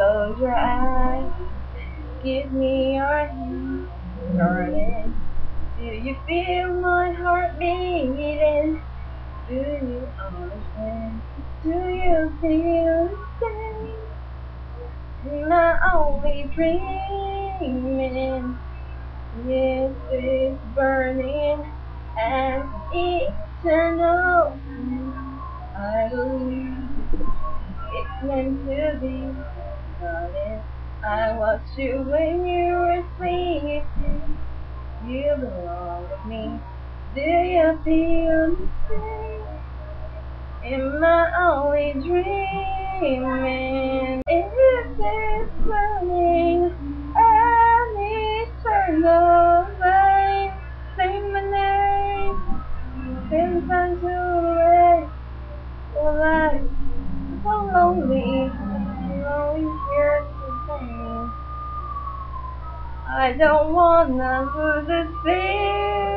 Close your eyes, give me your hand, darling. Do you feel my heart beating? Do you understand? Do you feel the same? Am I only dreaming? Yes, it's burning and eternal. I believe it's meant to be, darling. I watched you when you were sleeping. You belong with me. Do you feel the same? Am I only dreaming? Is this burning an eternal flame? Say my name, since I'm too late. Well, I'm so lonely, lonely here today. I don't wanna lose this feeling.